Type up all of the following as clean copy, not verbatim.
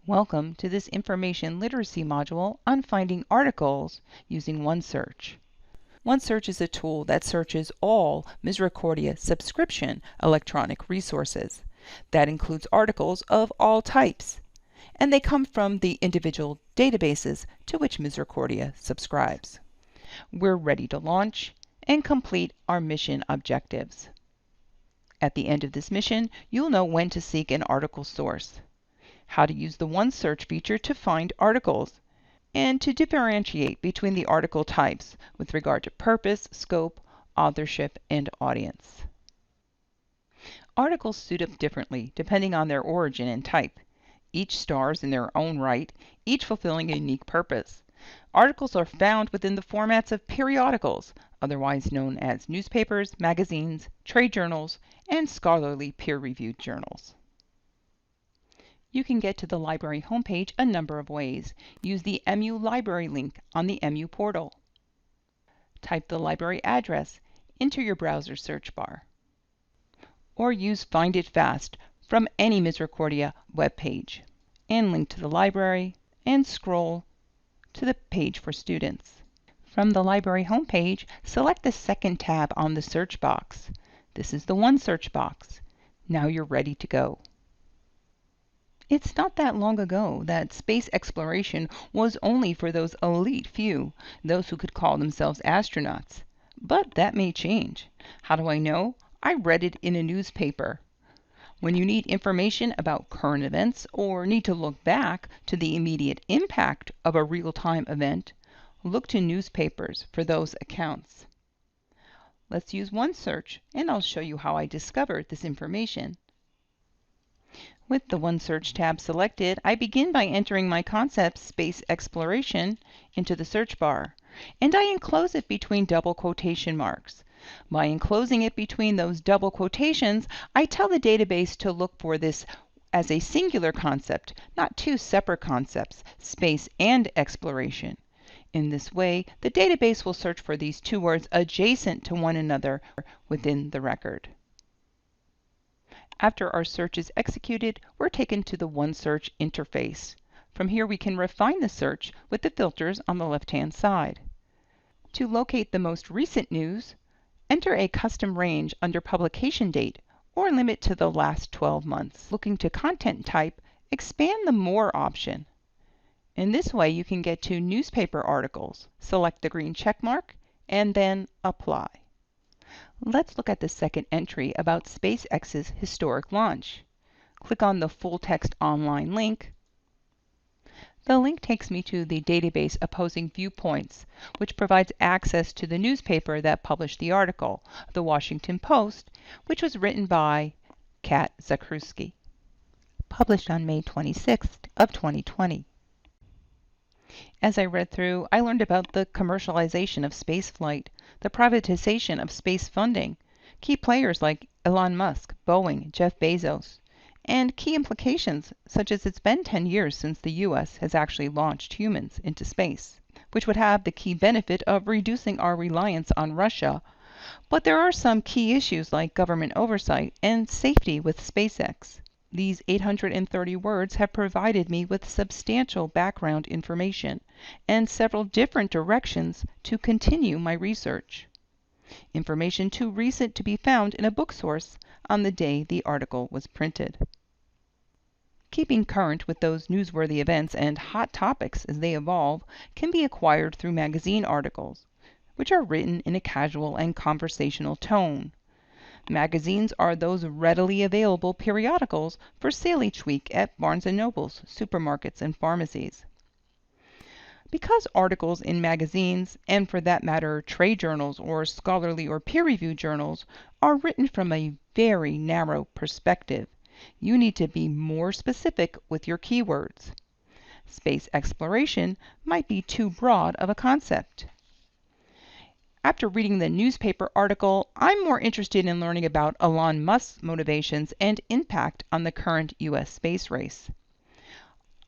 Welcome to this information literacy module on finding articles using OneSearch. OneSearch is a tool that searches all Misericordia subscription electronic resources. That includes articles of all types, and they come from the individual databases to which Misericordia subscribes. We're ready to launch and complete our mission objectives. At the end of this mission, you'll know when to seek an article source, how to use the OneSearch feature to find articles, and to differentiate between the article types with regard to purpose, scope, authorship, and audience. Articles suit up differently depending on their origin and type. Each stars in their own right, each fulfilling a unique purpose. Articles are found within the formats of periodicals, otherwise known as newspapers, magazines, trade journals, and scholarly peer-reviewed journals. You can get to the library homepage a number of ways. Use the MU Library link on the MU portal. Type the library address into your browser search bar. Or use Find It Fast from any Misericordia web page, and link to the library and scroll to the page for students. From the library homepage, select the second tab on the search box. This is the OneSearch box. Now you're ready to go. It's not that long ago that space exploration was only for those elite few, those who could call themselves astronauts. But that may change. How do I know? I read it in a newspaper. When you need information about current events or need to look back to the immediate impact of a real-time event, look to newspapers for those accounts. Let's use OneSearch, and I'll show you how I discovered this information. With the OneSearch tab selected, I begin by entering my concept, space exploration, into the search bar, and I enclose it between double quotation marks. By enclosing it between those double quotations, I tell the database to look for this as a singular concept, not two separate concepts, space and exploration. In this way, the database will search for these two words adjacent to one another within the record. After our search is executed, we're taken to the OneSearch interface. From here we can refine the search with the filters on the left-hand side. To locate the most recent news, enter a custom range under publication date or limit to the last 12 months. Looking to content type, expand the More option. In this way you can get to newspaper articles, select the green check mark, and then Apply. Let's look at the second entry about SpaceX's historic launch. Click on the full text online link. The link takes me to the database Opposing Viewpoints, which provides access to the newspaper that published the article, The Washington Post, which was written by Kat Zakrzewski, published on May 26th of 2020. As I read through, I learned about the commercialization of spaceflight, the privatization of space funding, key players like Elon Musk, Boeing, Jeff Bezos, and key implications such as it's been 10 years since the U.S. has actually launched humans into space, which would have the key benefit of reducing our reliance on Russia. But there are some key issues like government oversight and safety with SpaceX. These 830 words have provided me with substantial background information and several different directions to continue my research. Information too recent to be found in a book source on the day the article was printed. Keeping current with those newsworthy events and hot topics as they evolve can be acquired through magazine articles, which are written in a casual and conversational tone. Magazines are those readily available periodicals for sale each week at Barnes & Noble's, supermarkets, and pharmacies. Because articles in magazines, and for that matter trade journals or scholarly or peer-reviewed journals, are written from a very narrow perspective, you need to be more specific with your keywords. Space exploration might be too broad of a concept. After reading the newspaper article, I'm more interested in learning about Elon Musk's motivations and impact on the current U.S. space race.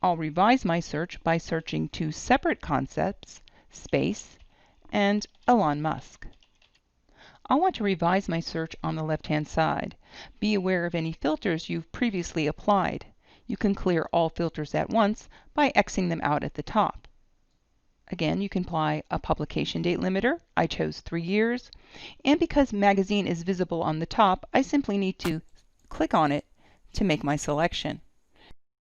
I'll revise my search by searching two separate concepts, space and Elon Musk. I'll want to revise my search on the left-hand side. Be aware of any filters you've previously applied. You can clear all filters at once by Xing them out at the top. Again, you can apply a publication date limiter. I chose 3 years. And because magazine is visible on the top, I simply need to click on it to make my selection.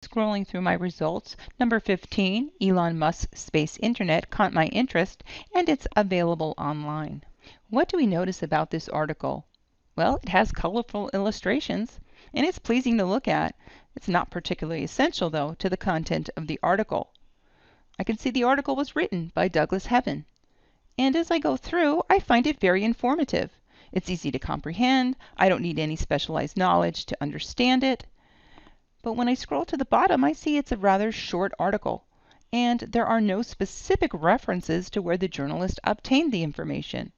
Scrolling through my results, number 15, Elon Musk's space internet, caught my interest, and it's available online. What do we notice about this article? Well, it has colorful illustrations, and it's pleasing to look at. It's not particularly essential, though, to the content of the article. I can see the article was written by Douglas Heaven. And as I go through, I find it very informative. It's easy to comprehend. I don't need any specialized knowledge to understand it. But when I scroll to the bottom, I see it's a rather short article, and there are no specific references to where the journalist obtained the information.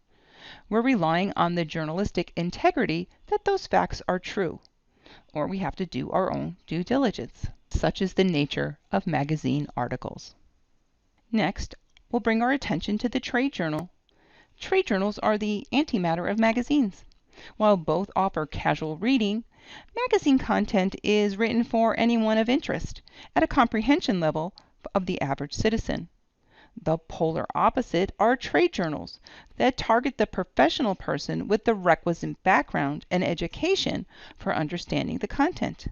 We're relying on the journalistic integrity that those facts are true, or we have to do our own due diligence. Such is the nature of magazine articles. Next, we'll bring our attention to the trade journal. Trade journals are the antimatter of magazines. While both offer casual reading, magazine content is written for anyone of interest at a comprehension level of the average citizen. The polar opposite are trade journals that target the professional person with the requisite background and education for understanding the content.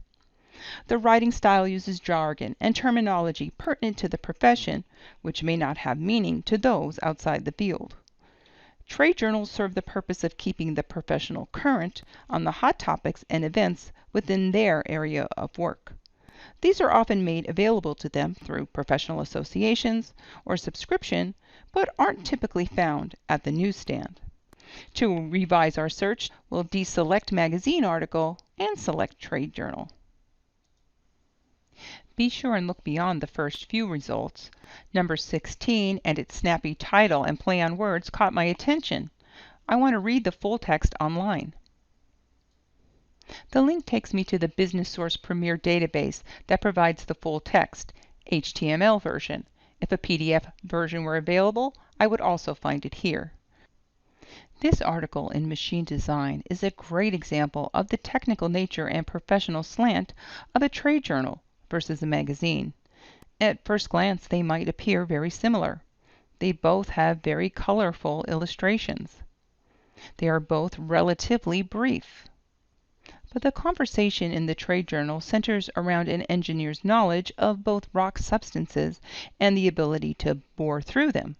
The writing style uses jargon and terminology pertinent to the profession, which may not have meaning to those outside the field. Trade journals serve the purpose of keeping the professional current on the hot topics and events within their area of work. These are often made available to them through professional associations or subscription, but aren't typically found at the newsstand. To revise our search, we'll deselect magazine article and select trade journal. Be sure and look beyond the first few results. Number 16 and its snappy title and play on words caught my attention. I want to read the full text online. The link takes me to the Business Source Premier database that provides the full text, HTML version. If a PDF version were available, I would also find it here. This article in machine design is a great example of the technical nature and professional slant of a trade journal versus a magazine. At first glance, they might appear very similar. They both have very colorful illustrations. They are both relatively brief. But the conversation in the trade journal centers around an engineer's knowledge of both rock substances and the ability to bore through them.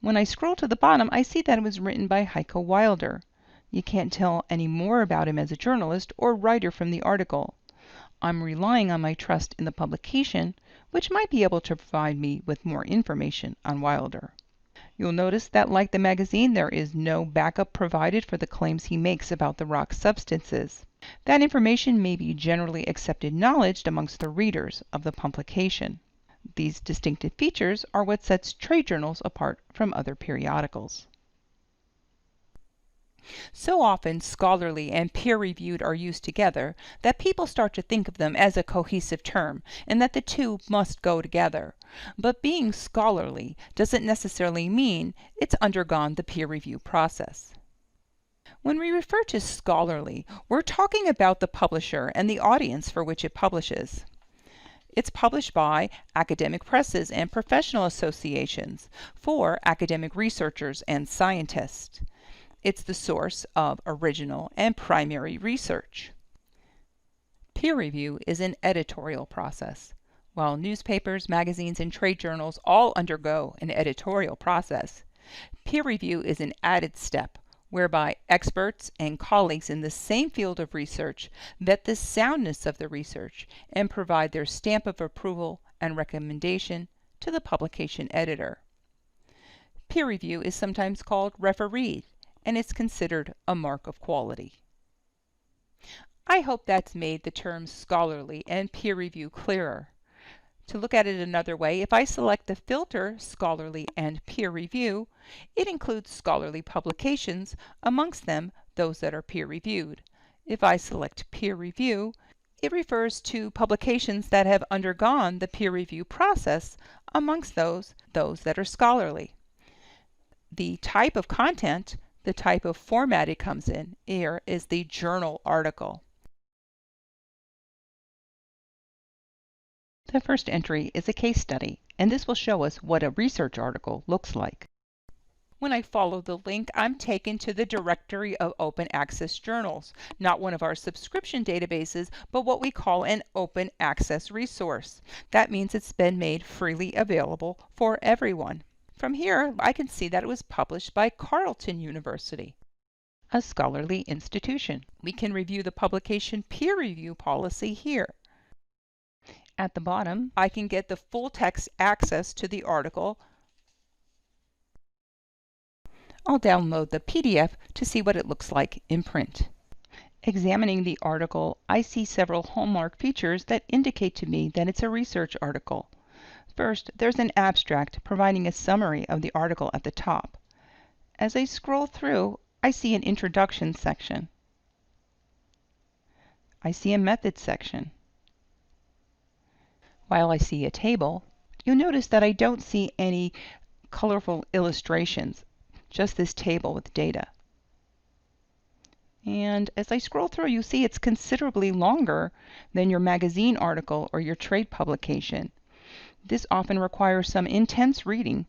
When I scroll to the bottom, I see that it was written by Heiko Wilder. You can't tell any more about him as a journalist or writer from the article. I'm relying on my trust in the publication, which might be able to provide me with more information on Wilder. You'll notice that, like the magazine, there is no backup provided for the claims he makes about the rock substances. That information may be generally accepted knowledge amongst the readers of the publication. These distinctive features are what sets trade journals apart from other periodicals. So often scholarly and peer-reviewed are used together that people start to think of them as a cohesive term and that the two must go together. But being scholarly doesn't necessarily mean it's undergone the peer review process. When we refer to scholarly, we're talking about the publisher and the audience for which it publishes. It's published by academic presses and professional associations for academic researchers and scientists. It's the source of original and primary research. Peer review is an editorial process. While newspapers, magazines, and trade journals all undergo an editorial process, peer review is an added step whereby experts and colleagues in the same field of research vet the soundness of the research and provide their stamp of approval and recommendation to the publication editor. Peer review is sometimes called refereed, and it's considered a mark of quality. I hope that's made the terms scholarly and peer review clearer. To look at it another way, if I select the filter Scholarly and Peer Review, it includes scholarly publications, amongst them those that are peer-reviewed. If I select Peer Review, it refers to publications that have undergone the peer review process, amongst those that are scholarly. The type of content, the type of format it comes in here is the journal article. The first entry is a case study, and this will show us what a research article looks like. When I follow the link, I'm taken to the directory of open access journals, not one of our subscription databases, but what we call an open access resource. That means it's been made freely available for everyone. From here, I can see that it was published by Carleton University, a scholarly institution. We can review the publication peer review policy here. At the bottom, I can get the full text access to the article. I'll download the PDF to see what it looks like in print. Examining the article, I see several hallmark features that indicate to me that it's a research article. First, there's an abstract providing a summary of the article at the top. As I scroll through, I see an introduction section. I see a methods section. While I see a table, you'll notice that I don't see any colorful illustrations, just this table with data. And as I scroll through, you see it's considerably longer than your magazine article or your trade publication. This often requires some intense reading.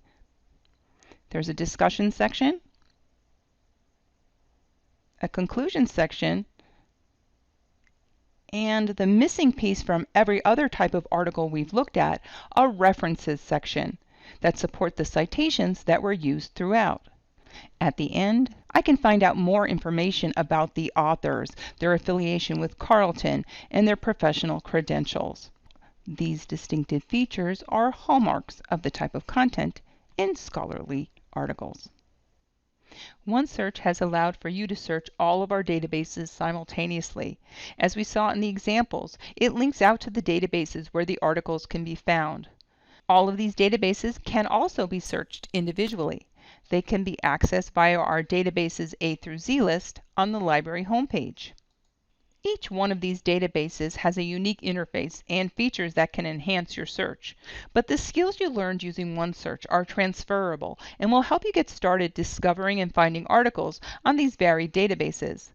There's a discussion section, a conclusion section, and the missing piece from every other type of article we've looked at, a references section that support the citations that were used throughout. At the end, I can find out more information about the authors, their affiliation with Carleton, and their professional credentials. These distinctive features are hallmarks of the type of content in scholarly articles. OneSearch has allowed for you to search all of our databases simultaneously. As we saw in the examples, it links out to the databases where the articles can be found. All of these databases can also be searched individually. They can be accessed via our databases A through Z list on the library homepage. Each one of these databases has a unique interface and features that can enhance your search. But the skills you learned using OneSearch are transferable and will help you get started discovering and finding articles on these varied databases.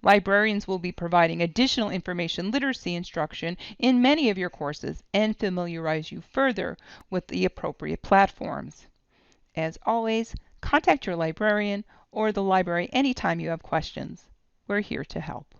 Librarians will be providing additional information literacy instruction in many of your courses and familiarize you further with the appropriate platforms. As always, contact your librarian or the library anytime you have questions. We're here to help.